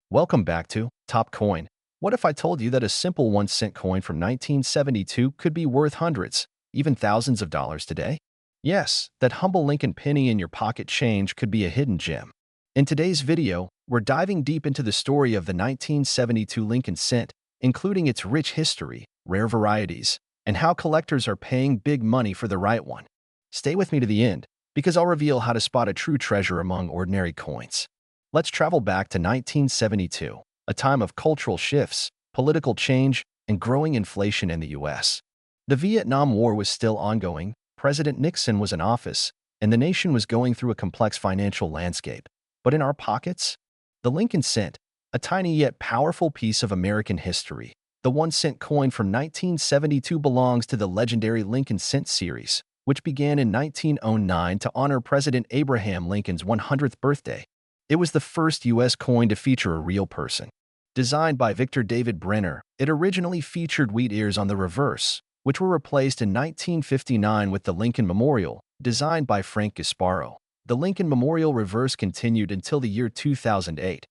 Welcome back to Top Coin. What if I told you that a simple 1 cent coin from 1972 could be worth hundreds, even thousands of dollars today? Yes, that humble Lincoln penny in your pocket change could be a hidden gem. In today's video, we're diving deep into the story of the 1972 Lincoln cent, including its rich history, rare varieties, and how collectors are paying big money for the right one. Stay with me to the end, because I'll reveal how to spot a true treasure among ordinary coins. Let's travel back to 1972, a time of cultural shifts, political change, and growing inflation in the U.S. The Vietnam War was still ongoing, President Nixon was in office, and the nation was going through a complex financial landscape. But in our pockets? The Lincoln cent, a tiny yet powerful piece of American history. The 1 cent coin from 1972 belongs to the legendary Lincoln cent series, which began in 1909 to honor President Abraham Lincoln's 100th birthday. It was the first U.S. coin to feature a real person. Designed by Victor David Brenner, it originally featured wheat ears on the reverse, which were replaced in 1959 with the Lincoln Memorial, designed by Frank Gasparo. The Lincoln Memorial reverse continued until the year 2008,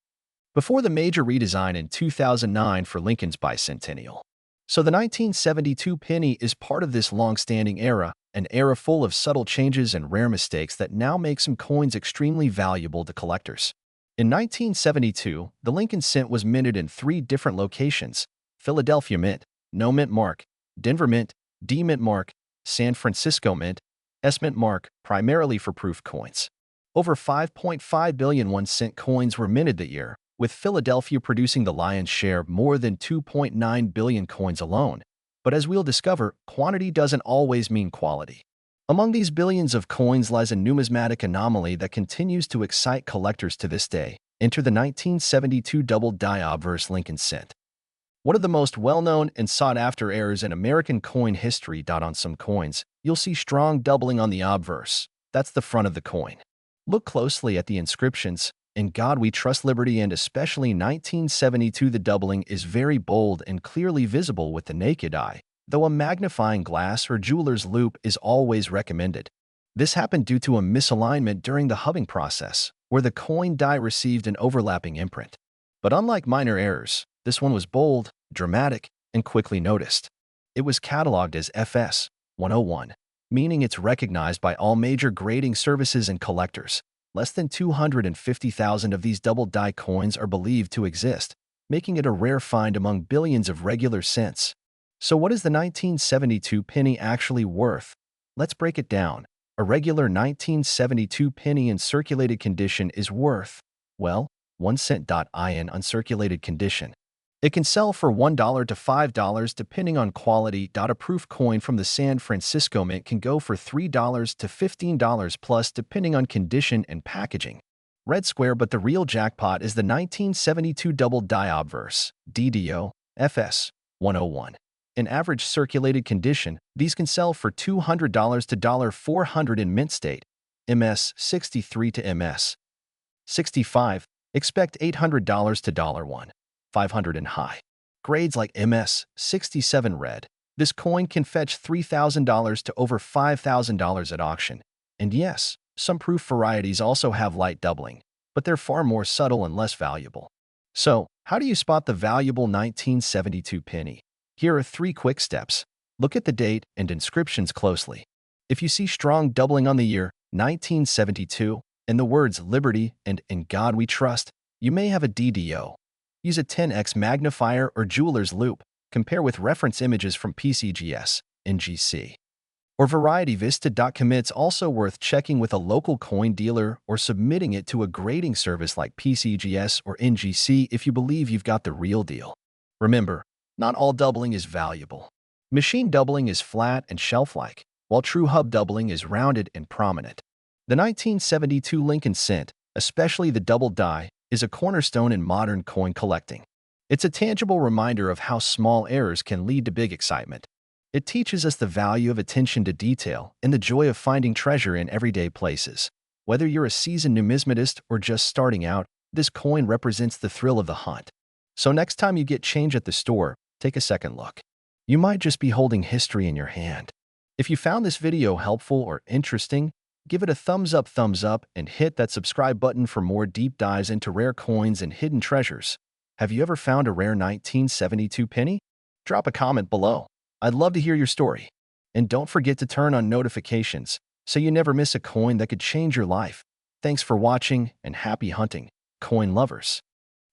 before the major redesign in 2009 for Lincoln's bicentennial. So the 1972 penny is part of this long-standing era, an era full of subtle changes and rare mistakes that now make some coins extremely valuable to collectors. In 1972, the Lincoln cent was minted in 3 different locations: Philadelphia Mint, No Mint Mark; Denver Mint, D Mint Mark; San Francisco Mint, S Mint Mark, primarily for proof coins. Over 5.5 billion 1 cent coins were minted that year, with Philadelphia producing the lion's share, more than 2.9 billion coins alone. But as we'll discover, quantity doesn't always mean quality. Among these billions of coins lies a numismatic anomaly that continues to excite collectors to this day. Enter the 1972 double die obverse Lincoln cent. One of the most well-known and sought-after errors in American coin history. On some coins, you'll see strong doubling on the obverse. That's the front of the coin. Look closely at the inscriptions. "In God We Trust, Liberty," and especially 1972. The doubling is very bold and clearly visible with the naked eye, though a magnifying glass or jeweler's loupe is always recommended. This happened due to a misalignment during the hubbing process, where the coin die received an overlapping imprint. But unlike minor errors, this one was bold, dramatic, and quickly noticed. It was cataloged as FS 101, meaning it's recognized by all major grading services and collectors. Less than 250,000 of these double die coins are believed to exist, making it a rare find among billions of regular cents. So what is the 1972 penny actually worth? Let's break it down. A regular 1972 penny in circulated condition is worth, well, 1 cent. In uncirculated condition, it can sell for $1 to $5 depending on quality. A proof coin from the San Francisco Mint can go for $3 to $15 plus depending on condition and packaging. Red square, but the real jackpot is the 1972 double die obverse, DDO, FS 101. In average circulated condition, these can sell for $200 to $400 in mint state, MS 63 to MS 65. Expect $800 to $500 in high grades like MS 67 red. This coin can fetch $3,000 to over $5,000 at auction. And yes, some proof varieties also have light doubling, but they're far more subtle and less valuable. So, how do you spot the valuable 1972 penny? Here are 3 quick steps. Look at the date and inscriptions closely. If you see strong doubling on the year 1972 and the words "Liberty" and "In God We Trust," you may have a DDO. Use a 10x magnifier or jeweler's loupe. Compare with reference images from PCGS, NGC, or Variety Vista. It's also worth checking with a local coin dealer or submitting it to a grading service like PCGS or NGC if you believe you've got the real deal. Remember, not all doubling is valuable. Machine doubling is flat and shelf-like, while true hub doubling is rounded and prominent. The 1972 Lincoln cent, especially the double die, is a cornerstone in modern coin collecting. It's a tangible reminder of how small errors can lead to big excitement. It teaches us the value of attention to detail and the joy of finding treasure in everyday places. Whether you're a seasoned numismatist or just starting out, this coin represents the thrill of the hunt. So next time you get change at the store, take a second look. You might just be holding history in your hand. If you found this video helpful or interesting, give it a thumbs up, and hit that subscribe button for more deep dives into rare coins and hidden treasures. Have you ever found a rare 1972 penny? Drop a comment below. I'd love to hear your story. And don't forget to turn on notifications so you never miss a coin that could change your life. Thanks for watching and happy hunting, coin lovers.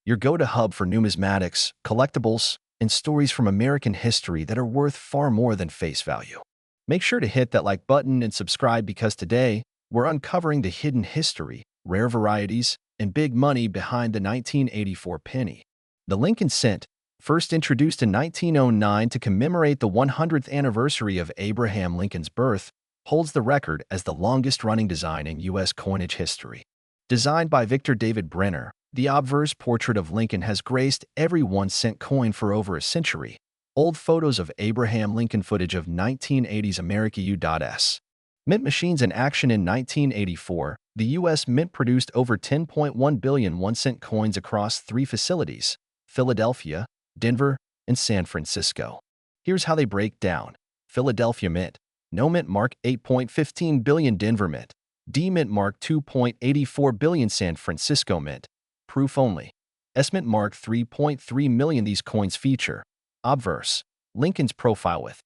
Your go-to hub for numismatics, collectibles, and stories from American history that are worth far more than face value. Make sure to hit that like button and subscribe because today we're uncovering the hidden history, rare varieties, and big money behind the 1984 penny. The Lincoln cent, first introduced in 1909 to commemorate the 100th anniversary of Abraham Lincoln's birth, holds the record as the longest-running design in U.S. coinage history. Designed by Victor David Brenner, the obverse portrait of Lincoln has graced every 1-cent coin for over a century. Old photos of Abraham Lincoln footage of 1980s America U.S. Mint machines in action in 1984, the U.S. Mint produced over 10.1 billion 1-cent coins across 3 facilities: Philadelphia, Denver, and San Francisco. Here's how they break down. Philadelphia Mint. No Mint mark 8.15 billion Denver Mint. D Mint mark 2.84 billion San Francisco Mint. Proof only. S Mint mark 3.3 million. These coins feature obverse, Lincoln's profile with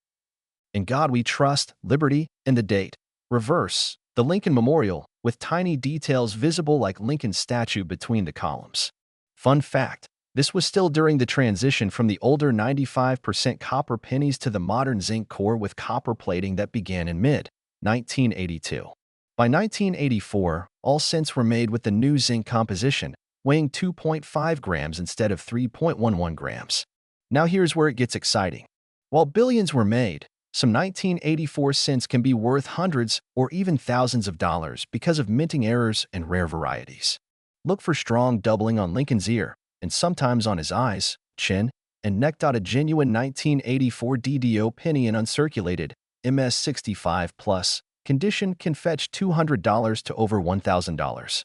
"In God We Trust," Liberty, and the date. Reverse, the Lincoln Memorial, with tiny details visible like Lincoln's statue between the columns. Fun fact, this was still during the transition from the older 95% copper pennies to the modern zinc core with copper plating that began in mid-1982. By 1984, all cents were made with the new zinc composition, weighing 2.5 grams instead of 3.11 grams. Now here's where it gets exciting. While billions were made, some 1984 cents can be worth hundreds or even thousands of dollars because of minting errors and rare varieties. Look for strong doubling on Lincoln's ear, and sometimes on his eyes, chin, and neck. A genuine 1984 DDO penny in uncirculated, MS65+ condition can fetch $200 to over $1,000.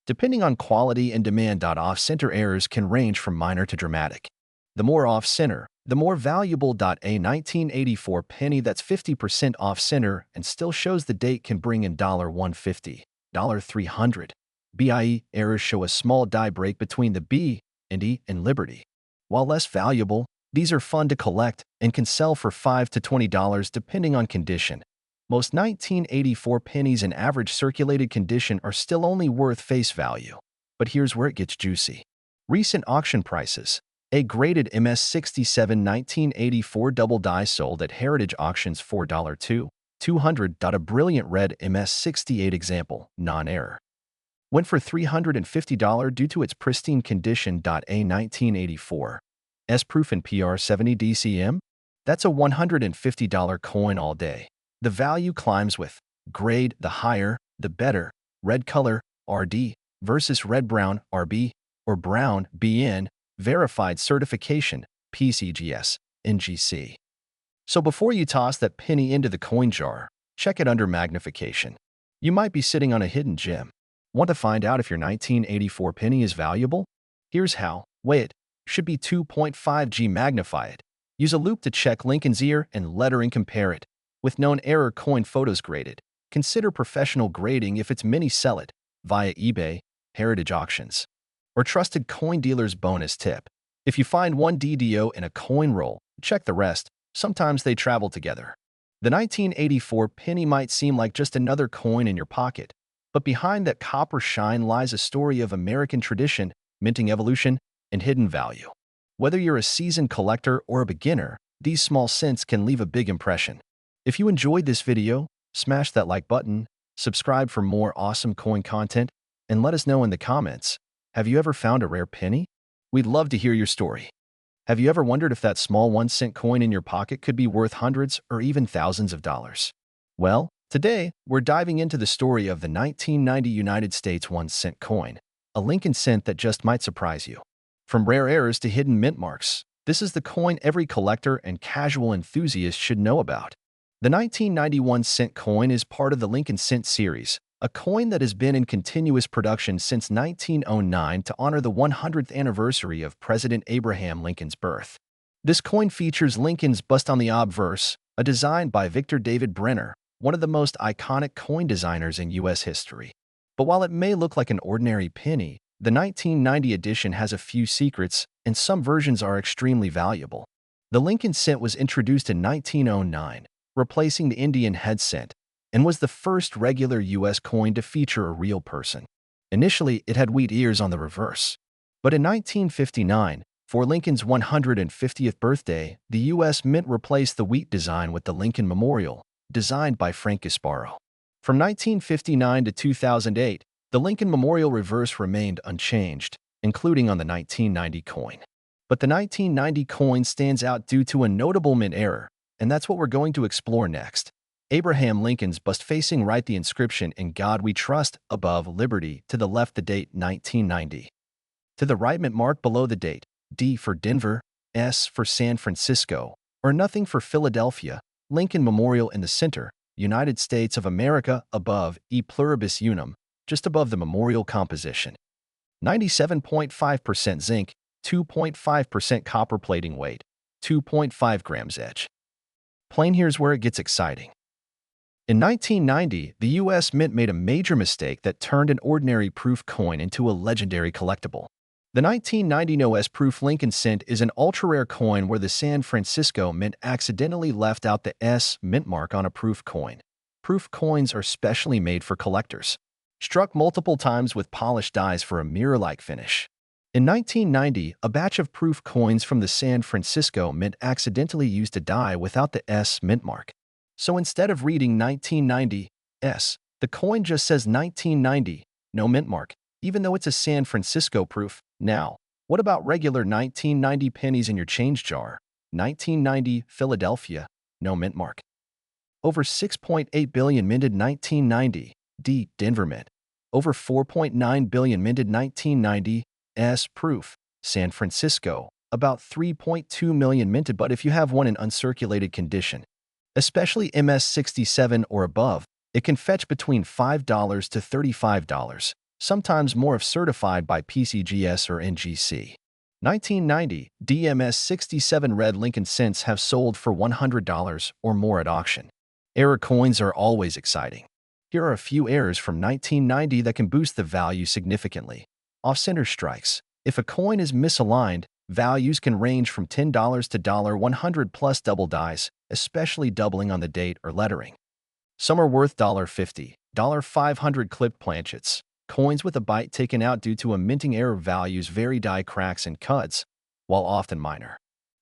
Depending on quality and demand. Off-center errors can range from minor to dramatic. The more off-center, the more valuable. A 1984 penny that's 50% off-center and still shows the date can bring in $150, $300. BIE errors show a small die break between the B and E and Liberty. While less valuable, these are fun to collect and can sell for $5 to $20 depending on condition. Most 1984 pennies in average circulated condition are still only worth face value. But here's where it gets juicy. Recent auction prices. A graded MS67 1984 double die sold at Heritage Auctions $4.200. A brilliant red MS68 example, non-error, went for $350 due to its pristine condition. A 1984 S proof in PR70 DCM? That's a $150 coin all day. The value climbs with grade, the higher, the better. Red color, RD, versus red-brown, RB, or brown, BN, verified certification, PCGS, NGC. So before you toss that penny into the coin jar, check it under magnification. You might be sitting on a hidden gem. Want to find out if your 1984 penny is valuable? Here's how. Weigh it. Should be 2.5G. Magnify it. Use a loupe to check Lincoln's ear and lettering. Compare it with known error coin photos. Graded. Consider professional grading if it's mini. Sell it via eBay, Heritage Auctions, or trusted coin dealers. Bonus tip. If you find one DDO in a coin roll, check the rest. Sometimes they travel together. The 1984 penny might seem like just another coin in your pocket, but behind that copper shine lies a story of American tradition, minting evolution, and hidden value. Whether you're a seasoned collector or a beginner, these small cents can leave a big impression. If you enjoyed this video, smash that like button, subscribe for more awesome coin content, and let us know in the comments. Have you ever found a rare penny? We'd love to hear your story. Have you ever wondered if that small 1-cent coin in your pocket could be worth hundreds or even thousands of dollars? Well, today, we're diving into the story of the 1990 United States 1-cent coin, a Lincoln cent that just might surprise you. From rare errors to hidden mint marks, this is the coin every collector and casual enthusiast should know about. The 1991 cent coin is part of the Lincoln cent series, a coin that has been in continuous production since 1909 to honor the 100th anniversary of President Abraham Lincoln's birth. This coin features Lincoln's bust on the obverse, a design by Victor David Brenner, one of the most iconic coin designers in U.S. history. But while it may look like an ordinary penny, The 1990 edition has a few secrets, and some versions are extremely valuable. The Lincoln cent was introduced in 1909, replacing the Indian head cent, and was the first regular U.S. coin to feature a real person. Initially, it had wheat ears on the reverse. But in 1959, for Lincoln's 150th birthday, the U.S. Mint replaced the wheat design with the Lincoln Memorial, designed by Frank Gasparro. From 1959 to 2008, the Lincoln Memorial reverse remained unchanged, including on the 1990 coin. But the 1990 coin stands out due to a notable mint error, and that's what we're going to explore next. Abraham Lincoln's bust facing right, the inscription "In God We Trust" above Liberty, to the left the date 1990. To the right, mint mark below the date, D for Denver, S for San Francisco, or nothing for Philadelphia, Lincoln Memorial in the center, United States of America above, E pluribus unum, just above the memorial composition. 97.5% zinc, 2.5% copper plating weight, 2.5 grams edge. Plain, here's where it gets exciting. In 1990, the U.S. Mint made a major mistake that turned an ordinary proof coin into a legendary collectible. The 1990 No-S proof Lincoln cent is an ultra-rare coin where the San Francisco Mint accidentally left out the S mint mark on a proof coin. Proof coins are specially made for collectors, struck multiple times with polished dies for a mirror-like finish. In 1990, a batch of proof coins from the San Francisco Mint accidentally used a die without the S mint mark. So instead of reading 1990 S, the coin just says 1990, no mint mark, even though it's a San Francisco proof. Now, what about regular 1990 pennies in your change jar? 1990 Philadelphia, no mint mark. Over 6.8 billion minted 1990 D Denver Mint. Over 4.9 billion minted 1990 S proof San Francisco. About 3.2 million minted, but if you have one in uncirculated condition, especially MS67 or above, it can fetch between $5 to $35, sometimes more if certified by PCGS or NGC. 1990 DMS67 red Lincoln cents have sold for $100 or more at auction. Error coins are always exciting. Here are a few errors from 1990 that can boost the value significantly. Off-center strikes. If a coin is misaligned, values can range from $10 to $100 plus double dies, especially doubling on the date or lettering. Some are worth $50, $500 clipped planchets. Coins with a bite taken out due to a minting error values vary, die cracks and cuts, while often minor.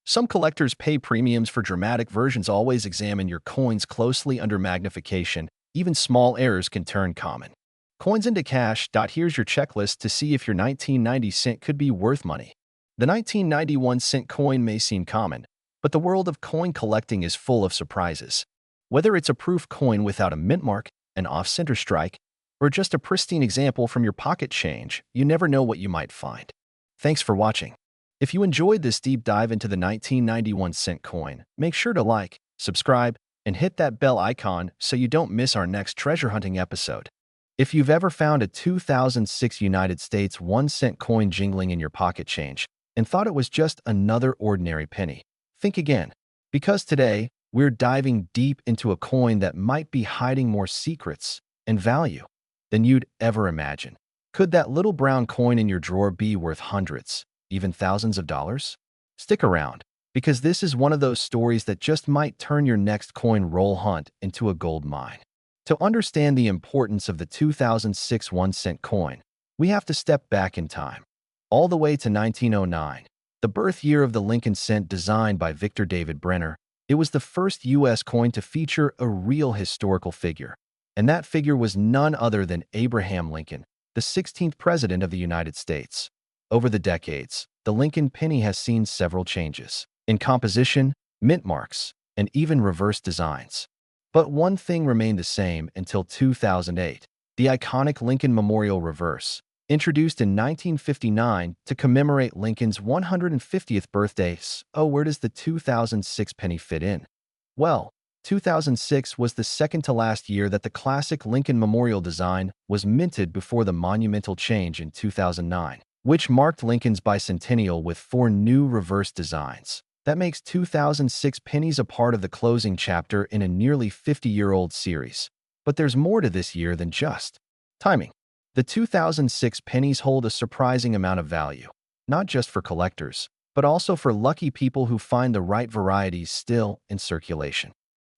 Some collectors pay premiums for dramatic versions. Always examine your coins closely under magnification. Even small errors can turn common. Coins into cash. Here's your checklist to see if your 1990 cent could be worth money. The 1991 cent coin may seem common, but the world of coin collecting is full of surprises. Whether it's a proof coin without a mint mark, an off-center strike, or just a pristine example from your pocket change, you never know what you might find. Thanks for watching. If you enjoyed this deep dive into the 1991 cent coin, make sure to like, subscribe, and hit that bell icon so you don't miss our next treasure hunting episode. If you've ever found a 2006 United States 1 cent coin jingling in your pocket change and thought it was just another ordinary penny, think again, because today we're diving deep into a coin that might be hiding more secrets and value than you'd ever imagine. Could that little brown coin in your drawer be worth hundreds, even thousands of dollars? Stick around, because this is one of those stories that just might turn your next coin roll hunt into a gold mine. To understand the importance of the 2006 1 cent coin, we have to step back in time, all the way to 1909, the birth year of the Lincoln cent designed by Victor David Brenner. It was the first U.S. coin to feature a real historical figure, and that figure was none other than Abraham Lincoln, the 16th President of the United States. Over the decades, the Lincoln penny has seen several changes in composition, mint marks, and even reverse designs. But one thing remained the same until 2008, the iconic Lincoln Memorial reverse, introduced in 1959 to commemorate Lincoln's 150th birthday. Oh, where does the 2006 penny fit in? Well, 2006 was the second to last year that the classic Lincoln Memorial design was minted before the monumental change in 2009, which marked Lincoln's bicentennial with 4 new reverse designs. That makes 2006 pennies a part of the closing chapter in a nearly 50-year-old series. But there's more to this year than just timing. The 2006 pennies hold a surprising amount of value, not just for collectors, but also for lucky people who find the right varieties still in circulation.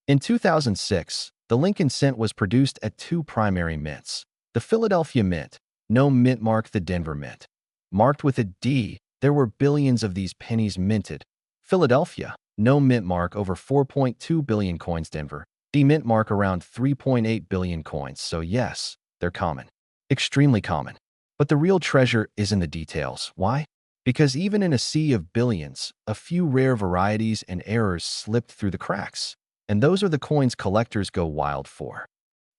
In 2006, the Lincoln cent was produced at two primary mints. The Philadelphia Mint, no mint mark the Denver Mint. Marked with a D, there were billions of these pennies minted. Philadelphia, no mint mark over 4.2 billion coins Denver. D mint mark around 3.8 billion coins, so yes, they're common. Extremely common. But the real treasure is in the details. Why? Because even in a sea of billions, a few rare varieties and errors slipped through the cracks. And those are the coins collectors go wild for.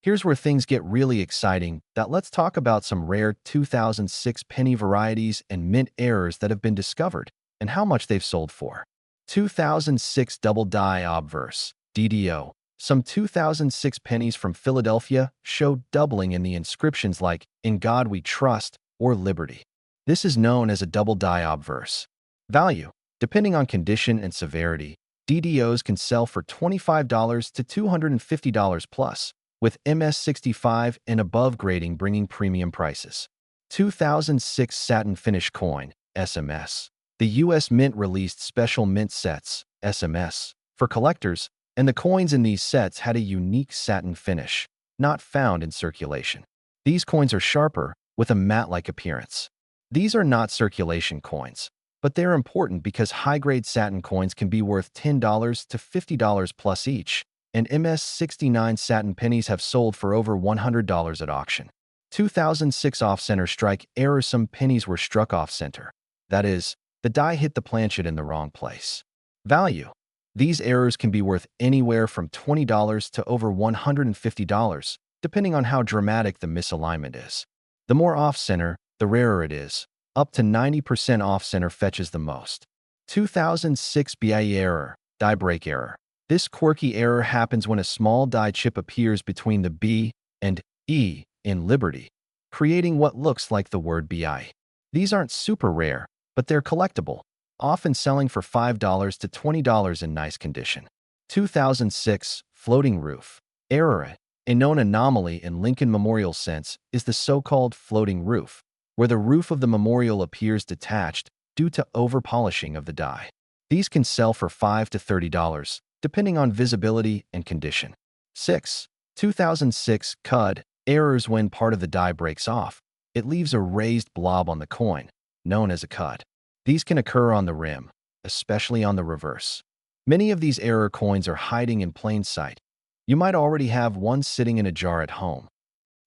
Here's where things get really exciting. Let's talk about some rare 2006 penny varieties and mint errors that have been discovered and how much they've sold for. 2006 Double Die Obverse, DDO. Some 2006 pennies from Philadelphia show doubling in the inscriptions like "In God We Trust" or "Liberty." This is known as a double die obverse. Value. Depending on condition and severity, DDOs can sell for $25 to $250 plus, with MS65 and above grading bringing premium prices. 2006 Satin Finish Coin, SMS. The U.S. Mint released special mint sets, SMS, for collectors, and the coins in these sets had a unique satin finish, not found in circulation. These coins are sharper, with a matte-like appearance. These are not circulation coins, but they're important because high-grade satin coins can be worth $10 to $50 plus each, and MS69 satin pennies have sold for over $100 at auction. 2006 Off-Center Strike Error. Some pennies were struck off-center. That is, the die hit the planchet in the wrong place. Value. These errors can be worth anywhere from $20 to over $150, depending on how dramatic the misalignment is. The more off-center, the rarer it is. Up to 90% off-center fetches the most. 2006 BIE Error, Die Break Error. This quirky error happens when a small die chip appears between the B and E in Liberty, creating what looks like the word BI. These aren't super rare, but they're collectible, often selling for $5 to $20 in nice condition. 2006 Floating Roof Error. A known anomaly in Lincoln Memorial cents is the so-called floating roof, where the roof of the memorial appears detached due to over-polishing of the die. These can sell for $5 to $30, depending on visibility and condition. 6. 2006 CUD Errors. When part of the die breaks off, it leaves a raised blob on the coin, known as a CUD. These can occur on the rim, especially on the reverse. Many of these error coins are hiding in plain sight. You might already have one sitting in a jar at home.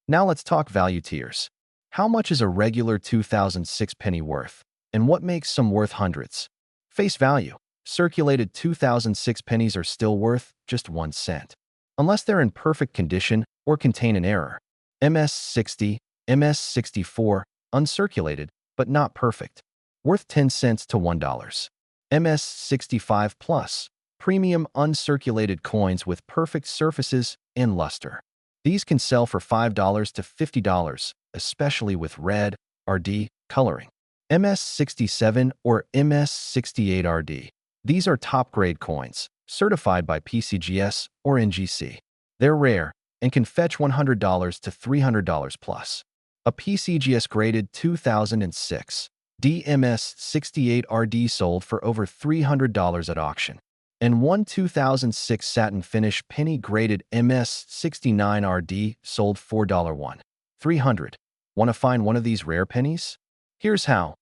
Now let's talk value tiers. How much is a regular 2006 penny worth, and what makes some worth hundreds? Face value. Circulated 2006 pennies are still worth just 1 cent, unless they're in perfect condition or contain an error. MS60, MS64, uncirculated, but not perfect, worth 10 cents to $1. MS65 Plus, premium uncirculated coins with perfect surfaces and luster. These can sell for $5 to $50, especially with red, RD, coloring. MS67 or MS68 RD. These are top-grade coins, certified by PCGS or NGC. They're rare and can fetch $100 to $300 plus. A PCGS-graded 2006 DMS68 RD sold for over $300 at auction, and one 2006 satin finish penny-graded MS69 RD sold $4.1. $300. Want to find one of these rare pennies? Here's how.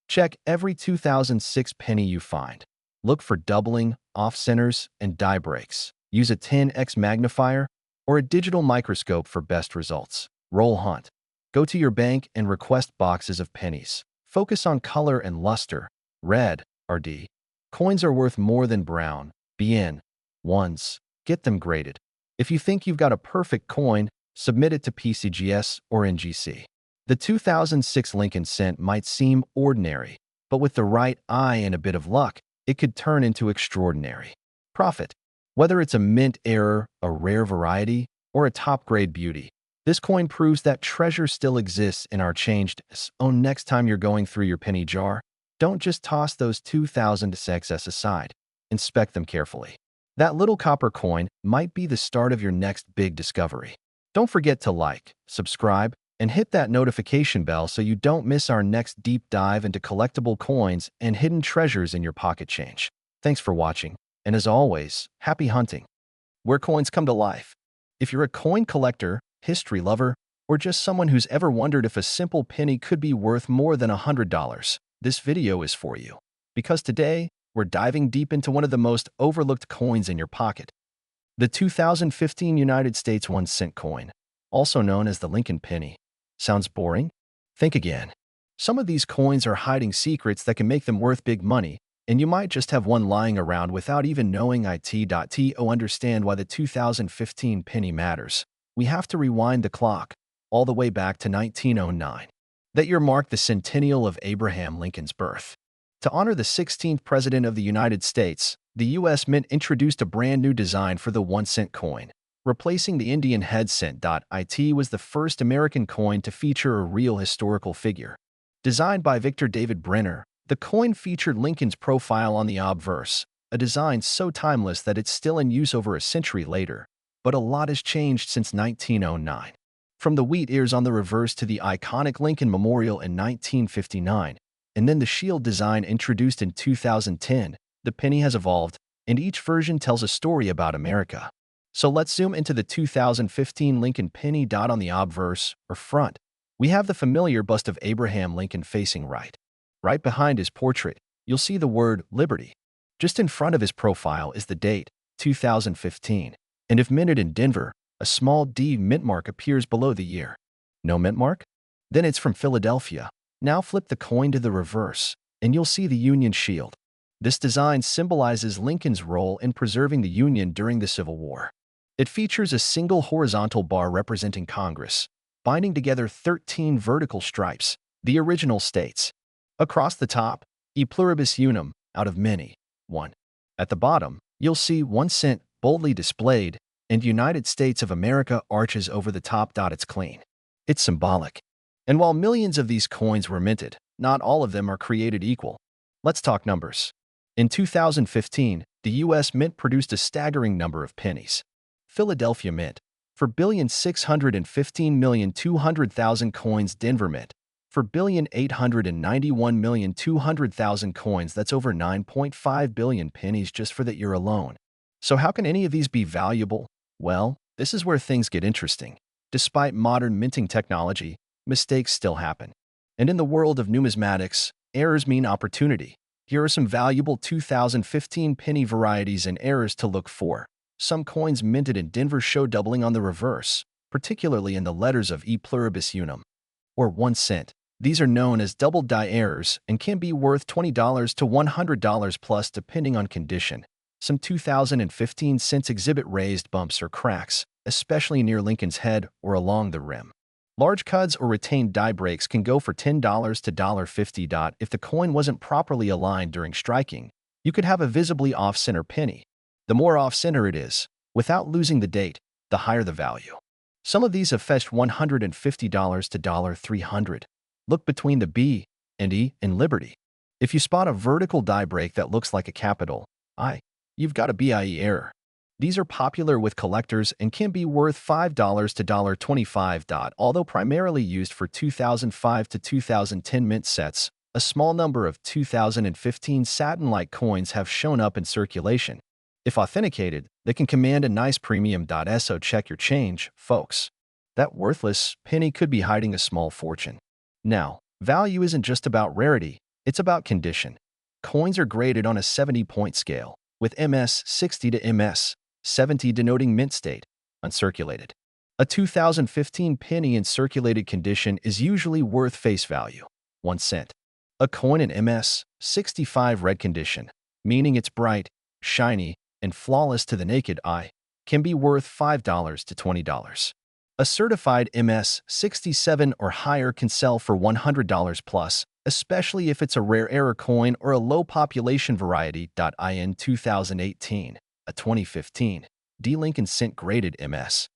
Check every 2006 penny you find. Look for doubling, off-centers, and die breaks. Use a 10x magnifier or a digital microscope for best results. Roll hunt. Go to your bank and request boxes of pennies. Focus on color and luster. Red, RD. Coins are worth more than brown, BN. Ones. Get them graded. If you think you've got a perfect coin, submit it to PCGS or NGC. The 2006 Lincoln cent might seem ordinary, but with the right eye and a bit of luck, it could turn into extraordinary. Profit. Whether it's a mint error, a rare variety, or a top-grade beauty, this coin proves that treasure still exists in our changed. So next time you're going through your penny jar, don't just toss those 2006 aside. Inspect them carefully. That little copper coin might be the start of your next big discovery. Don't forget to like, subscribe, And hit that notification bell so you don't miss our next deep dive into collectible coins and hidden treasures in your pocket change. Thanks for watching, and as always, happy hunting, where coins come to life. If you're a coin collector, history lover, or just someone who's ever wondered if a simple penny could be worth more than $100, this video is for you. Because today, we're diving deep into one of the most overlooked coins in your pocket, the 2015 United States 1-cent coin, also known as the Lincoln penny. Sounds boring? Think again. Some of these coins are hiding secrets that can make them worth big money, and you might just have one lying around without even knowing it. To understand why the 2015 penny matters, we have to rewind the clock all the way back to 1909. That year marked the centennial of Abraham Lincoln's birth. To honor the 16th President of the United States, the U.S. Mint introduced a brand new design for the 1-cent coin. Replacing the Indian head cent. It was the first American coin to feature a real historical figure. Designed by Victor David Brenner, the coin featured Lincoln's profile on the obverse, a design so timeless that it's still in use over a century later. But a lot has changed since 1909. From the wheat ears on the reverse to the iconic Lincoln Memorial in 1959, and then the shield design introduced in 2010, the penny has evolved, and each version tells a story about America. So let's zoom into the 2015 Lincoln penny. On the obverse, or front, we have the familiar bust of Abraham Lincoln facing right. Right behind his portrait, you'll see the word Liberty. Just in front of his profile is the date, 2015. And if minted in Denver, a small D mint mark appears below the year. No mint mark? Then it's from Philadelphia. Now flip the coin to the reverse, and you'll see the Union shield. This design symbolizes Lincoln's role in preserving the Union during the Civil War. It features a single horizontal bar representing Congress, binding together 13 vertical stripes, the original states. Across the top, E pluribus unum, out of many, one. At the bottom, you'll see 1 cent boldly displayed, and United States of America arches over the top. It's clean. It's symbolic. And while millions of these coins were minted, not all of them are created equal. Let's talk numbers. In 2015, the U.S. Mint produced a staggering number of pennies. Philadelphia Mint, for 1,615,200,000 coins. Denver Mint, for 1,891,200,000 coins. That's over 9.5 billion pennies just for that year alone. So how can any of these be valuable? Well, this is where things get interesting. Despite modern minting technology, mistakes still happen. And in the world of numismatics, errors mean opportunity. Here are some valuable 2015 penny varieties and errors to look for. Some coins minted in Denver show doubling on the reverse, particularly in the letters of E pluribus unum, or 1 cent. These are known as double die errors and can be worth $20 to $100 plus depending on condition. Some 2015 cents exhibit raised bumps or cracks, especially near Lincoln's head or along the rim. Large cuds or retained die breaks can go for $10 to $1.50. If the coin wasn't properly aligned during striking, you could have a visibly off-center penny. The more off-center it is, without losing the date, the higher the value. Some of these have fetched $150 to $300. Look between the B and E in Liberty. If you spot a vertical die break that looks like a capital I, you've got a BIE error. These are popular with collectors and can be worth $5 to $1.25. Although primarily used for 2005 to 2010 mint sets, a small number of 2015 satin-like coins have shown up in circulation. If authenticated, they can command a nice premium. So check your change, folks. That worthless penny could be hiding a small fortune. Now, value isn't just about rarity, it's about condition. Coins are graded on a 70-point scale, with MS 60 to MS 70 denoting mint state, uncirculated. A 2015 penny in circulated condition is usually worth face value, 1 cent. A coin in MS 65 red condition, meaning it's bright, shiny, and flawless to the naked eye, can be worth $5 to $20. A certified MS 67 or higher can sell for $100 plus, especially if it's a rare error coin or a low population variety. In 2018, a 2015 D Lincoln cent graded MS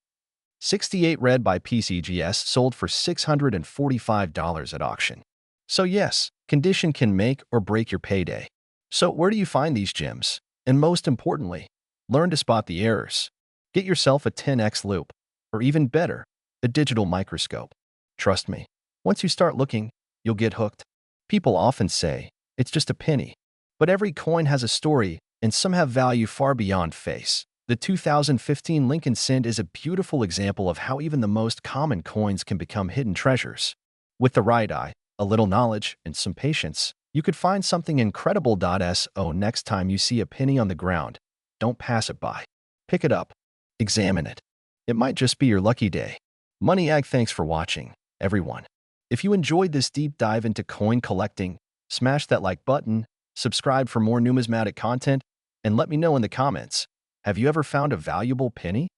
68 red by PCGS sold for $645 at auction. So yes, condition can make or break your payday. So where do you find these gems? And most importantly, learn to spot the errors. Get yourself a 10x loupe, or even better, a digital microscope. Trust me, once you start looking, you'll get hooked. People often say, it's just a penny. But every coin has a story, and some have value far beyond face. The 2015 Lincoln Cent is a beautiful example of how even the most common coins can become hidden treasures. With the right eye, a little knowledge, and some patience, you could find something incredible. So next time you see a penny on the ground, don't pass it by. Pick it up. Examine it. It might just be your lucky day. Money Egg, thanks for watching, everyone. If you enjoyed this deep dive into coin collecting, smash that like button, subscribe for more numismatic content, and let me know in the comments, have you ever found a valuable penny?